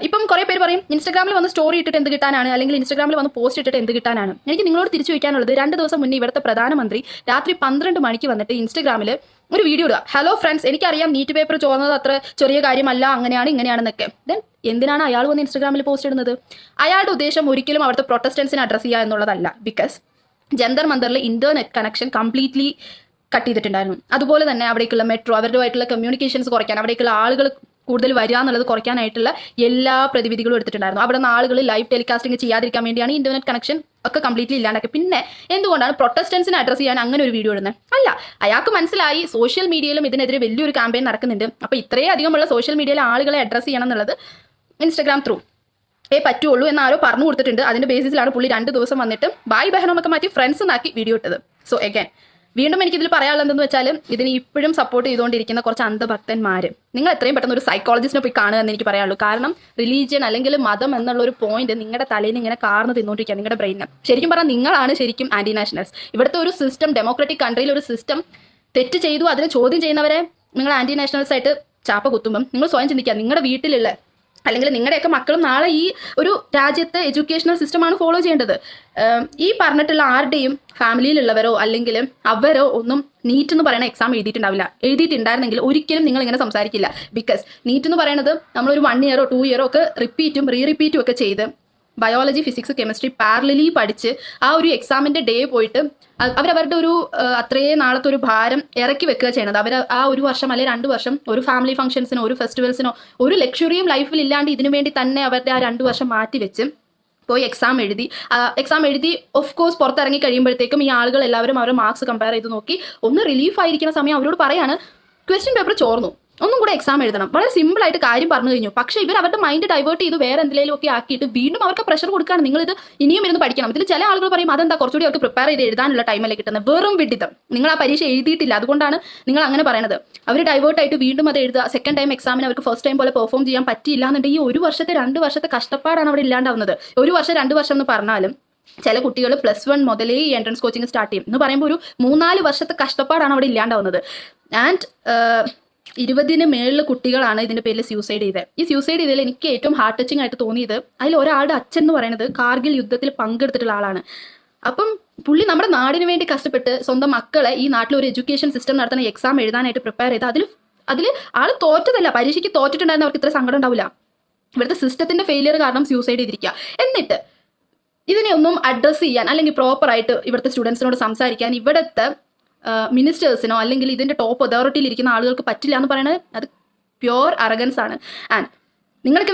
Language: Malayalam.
ഇപ്പം കുറേ പേര് പറയും ഇൻസ്റ്റാഗ്രാമിൽ വന്ന് സ്റ്റോറി ഇട്ടിട്ട് എന്ത് കിട്ടാനാണ്, അല്ലെങ്കിൽ ഇൻസ്റ്റാഗ്രാമിൽ വന്ന് പോസ്റ്റ് ഇട്ടിട്ട് എന്ത് കിട്ടാനാണ്. എനിക്ക് നിങ്ങളോട് തിരിച്ചു വയ്ക്കാനുള്ളത്, 2 ദിവസം മുന്നേ ഇവിടുത്തെ പ്രധാനമന്ത്രി രാത്രി 12 മണിക്ക് വന്നിട്ട് ഇൻസ്റ്റാഗ്രാമിൽ ഒരു വീഡിയോ ഇടുക. ഹലോ ഫ്രണ്ട്സ്, എനിക്കറിയാം നീറ്റ് പേപ്പർ ചോർന്നത് അത്ര ചെറിയ കാര്യമല്ല, അങ്ങനെയാണ് ഇങ്ങനെയാണെന്നൊക്കെ. ദെൻ എന്തിനാണ് അയാൾ വന്ന് ഇൻസ്റ്റാഗ്രാമിൽ പോസ്റ്റ് ഇടുന്നത്? അയാളുടെ ഉദ്ദേശം ഒരിക്കലും അവിടുത്തെ പ്രൊട്ടസ്റ്റൻസിനെ അഡ്രസ് ചെയ്യുക എന്നുള്ളതല്ല. ബിക്കോസ് ജന്തർ മന്ദറിലെ ഇന്റർനെറ്റ് കണക്ഷൻ കംപ്ലീറ്റ്ലി കട്ട് ചെയ്തിട്ടുണ്ടായിരുന്നു. അതുപോലെ തന്നെ അവിടേക്കുള്ള മെട്രോ, അവരുമായിട്ടുള്ള കമ്മ്യൂണിക്കേഷൻസ് കുറയ്ക്കാൻ, അവിടേക്കുള്ള ആളുകൾ കൂടുതൽ വരിക എന്നുള്ളത് കുറയ്ക്കാനായിട്ടുള്ള എല്ലാ പ്രതിവിധികളും എടുത്തിട്ടുണ്ടായിരുന്നു. അവിടെ നിന്ന് ആളുകൾ ലൈവ് ടെലികാസ്റ്റിംഗ് ചെയ്യാതിരിക്കാൻ വേണ്ടിയാണ് ഇന്റർനെറ്റ് കണക്ഷൻ ഒക്കെ കംപ്ലീറ്റ്ലി ഇല്ലാണ്ടാക്കി. പിന്നെ എന്തുകൊണ്ടാണ് പ്രൊട്ടസ്റ്റൻസിനെ അഡ്രസ് ചെയ്യാൻ അങ്ങനെ ഒരു വീഡിയോ ഇടുന്നത്? അല്ല, അയാൾക്ക് മനസ്സിലായി സോഷ്യൽ മീഡിയയിലും ഇതിനെതിരെ വലിയൊരു ക്യാമ്പയിൻ നടക്കുന്നുണ്ട്. അപ്പോൾ ഇത്രയും അധികമുള്ള സോഷ്യൽ മീഡിയയിലെ ആളുകളെ അഡ്രസ് ചെയ്യണം എന്നുള്ളത് ഇൻസ്റ്റാഗ്രാം ത്രൂ പറ്റുള്ളൂ എന്ന് ആരോ പറഞ്ഞു കൊടുത്തിട്ടുണ്ട്. അതിന്റെ ബേസിസിലാണ് പുള്ളി 2 ദിവസം വന്നിട്ട് ബായ് ബഹനമൊക്കെ മാറ്റി ഫ്രണ്ട്സ് എന്നാക്കി വീഡിയോ ഇട്ടത്. സോ എഗൈൻ വീണ്ടും എനിക്കിതിൽ പറയാനുള്ളത് എന്തെന്ന് വെച്ചാൽ, ഇതിന് ഇപ്പോഴും സപ്പോർട്ട് ചെയ്തുകൊണ്ടിരിക്കുന്ന കുറച്ച് അന്ധഭക്തന്മാർ, നിങ്ങൾ എത്രയും പെട്ടെന്ന് ഒരു സൈക്കോളജിസ്റ്റിനെ പോയി കാണുക എന്ന് എനിക്ക് പറയാനുള്ളൂ. കാരണം റിലീജിയൻ അല്ലെങ്കിൽ മതം എന്നുള്ള ഒരു പോയിന്റ് നിങ്ങളുടെ തലയിൽ ഇങ്ങനെ കാർന്ന് തിന്നുകൊണ്ടിരിക്കുക, നിങ്ങളുടെ ബ്രെയിനിന്. ശരിക്കും പറഞ്ഞാൽ നിങ്ങളാണ് ശരിക്കും ആന്റി നാഷണൽസ്. ഇവിടുത്തെ ഒരു സിസ്റ്റം, ഡെമോക്രാറ്റിക് കൺട്രിയിൽ ഒരു സിസ്റ്റം തെറ്റ് ചെയ്തു അതിനെ ചോദ്യം ചെയ്യുന്നവരെ നിങ്ങൾ ആന്റി നാഷണൽസ് ആയിട്ട് ചാപ്പ കുത്തുമ്പം നിങ്ങൾ സ്വയം ചിന്തിക്കുക, നിങ്ങളുടെ വീട്ടിലുള്ള അല്ലെങ്കിൽ നിങ്ങളുടെയൊക്കെ മക്കളും നാളെ ഈ ഒരു രാജ്യത്തെ എഡ്യൂക്കേഷണൽ സിസ്റ്റമാണ് ഫോളോ ചെയ്യേണ്ടത്. ഈ പറഞ്ഞിട്ടുള്ള ആരുടെയും ഫാമിലിയിലുള്ളവരോ അല്ലെങ്കിൽ അവരോ ഒന്നും നീറ്റ് എന്ന് പറയുന്ന എക്സാം എഴുതിയിട്ടുണ്ടായിരുന്നെങ്കിൽ ഒരിക്കലും നിങ്ങൾ ഇങ്ങനെ സംസാരിക്കില്ല. ബിക്കോസ് നീറ്റ് എന്ന് പറയുന്നത് നമ്മളൊരു 1 ഇയറോ 2 ഇയറോ ഒക്കെ റിപ്പീറ്റും റിപ്പീറ്റും ഒക്കെ ചെയ്ത് ബയോളജി, ഫിസിക്സ്, കെമിസ്ട്രി പാരലലി പഠിച്ച് ആ ഒരു എക്സാമിന്റെ ഡേ പോയിട്ട് അവരവരുടെ ഒരു അത്രയും നാളത്തെ ഒരു ഭാരം ഇറക്കി വെക്കുക ചെയ്യണത്. അവർ ആ 1 വർഷം അല്ലെങ്കിൽ 2 വർഷം ഒരു ഫാമിലി ഫംഗ്ഷൻസിനോ ഒരു ഫെസ്റ്റിവൽസിനോ ഒരു ലക്ഷറിയും ലൈഫിൽ ഇല്ലാണ്ട് ഇതിനു വേണ്ടി തന്നെ അവരുടെ ആ 2 വർഷം മാറ്റി വെച്ച് പോയി എക്സാം എഴുതി ഓഫ് കോഴ്സ് പുറത്തിറങ്ങി കഴിയുമ്പോഴത്തേക്കും ഈ ആളുകൾ എല്ലാവരും അവരുടെ മാർക്സ് കമ്പയർ ചെയ്ത് നോക്കി ഒന്ന് റിലീഫ് ആയിരിക്കുന്ന സമയം അവരോട് പറയാണ് ക്വസ്റ്റ്യൻ പേപ്പർ ചോർന്നു, ഒന്നും കൂടെ എക്സാം എഴുതണം. വളരെ സിമ്പിൾ ആയിട്ട് കാര്യം പറഞ്ഞു കഴിഞ്ഞു. പക്ഷേ ഇവർ അവരുടെ മൈൻഡ് ഡൈവേർട്ട് ചെയ്ത് വേറെ എന്തെങ്കിലും ഒക്കെ ആക്കിയിട്ട് വീണ്ടും അവർക്ക് പ്രഷർ കൊടുക്കുകയാണ്, നിങ്ങൾ ഇത് ഇനിയും ഇരുന്ന് പഠിക്കണം. ഇതിൽ ചില ആളുകൾ പറയും അതെന്താ കുറച്ചുകൂടി അവർക്ക് പ്രിപ്പയർ ചെയ്ത് എഴുതാനുള്ള ടൈമല്ലേ കിട്ടുന്നത്. വെറും വിഡിതം. നിങ്ങൾ ആ പരീക്ഷ എഴുതിയിട്ടില്ല, അതുകൊണ്ടാണ് നിങ്ങൾ അങ്ങനെ പറയുന്നത്. അവർ ഡൈവേർട്ട് ആയിട്ട് വീണ്ടും അത് എഴുതുക. സെക്കൻഡ് ടൈം എക്സാമിന് അവർക്ക് ഫസ്റ്റ് ടൈം പോലെ പെർഫോം ചെയ്യാൻ പറ്റിയില്ല എന്നുണ്ടെങ്കിൽ ഈ 1 വർഷത്തെ 2 വർഷത്തെ കഷ്ടപ്പാടാണ് അവിടെ ഇല്ലാണ്ടാവുന്നത്. 1 വർഷം 2 വർഷം എന്ന് പറഞ്ഞാലും ചില കുട്ടികൾ +1 മുതലേ ഈ എൻട്രൻസ് കോച്ചിങ് സ്റ്റാർട്ട് ചെയ്യും എന്ന് പറയുമ്പോൾ ഒരു 3-4 വർഷത്തെ കഷ്ടപ്പാടാണ് അവിടെ ഇല്ലാണ്ടാവുന്നത്. ആൻഡ് 20-ന് മേളിൽ കുട്ടികളാണ് ഇതിന്റെ പേരിൽ സ്യൂസൈഡ് ചെയ്തത്. ഈ സ്യൂസൈഡ് ചെയ്തതിൽ എനിക്ക് ഏറ്റവും ഹാർട്ട് ടച്ചിങ് ആയിട്ട് തോന്നിയത്, അതിൽ ഒരാളുടെ അച്ഛൻ എന്ന് പറയുന്നത് കാർഗിൽ യുദ്ധത്തിൽ പങ്കെടുത്തിട്ടുള്ള ആളാണ്. അപ്പം പുള്ളി നമ്മുടെ നാടിന് വേണ്ടി കഷ്ടപ്പെട്ട് സ്വന്തം മക്കളെ ഈ നാട്ടിൽ ഒരു എഡ്യൂക്കേഷൻ സിസ്റ്റം നടത്തുന്ന എക്സാം എഴുതാനായിട്ട് പ്രിപ്പയർ ചെയ്ത് അതിൽ ആൾ തോറ്റതല്ല, പരീക്ഷയ്ക്ക് തോറ്റിട്ടുണ്ടായിരുന്ന അവർക്ക് ഇത്ര സങ്കടം ഉണ്ടാവില്ല. ഇവിടുത്തെ സിസ്റ്റത്തിന്റെ ഫെയിലിയർ കാരണം സ്യൂസൈഡ് ചെയ്തിരിക്കുക. എന്നിട്ട് ഇതിനെ ഒന്നും അഡ്രസ്സ് ചെയ്യാൻ അല്ലെങ്കിൽ പ്രോപ്പറായിട്ട് ഇവിടുത്തെ സ്റ്റുഡൻസിനോട് സംസാരിക്കാൻ ഇവിടുത്തെ മിനിസ്റ്റേഴ്സിനോ അല്ലെങ്കിൽ ഇതിന്റെ ടോപ്പ് അതോറിറ്റിയിൽ ഇരിക്കുന്ന ആളുകൾക്ക് പറ്റില്ല എന്ന് പറയുന്നത് അത് പ്യോർ അറഗൻസ് ആണ്. ആൻഡ് നിങ്ങൾക്ക്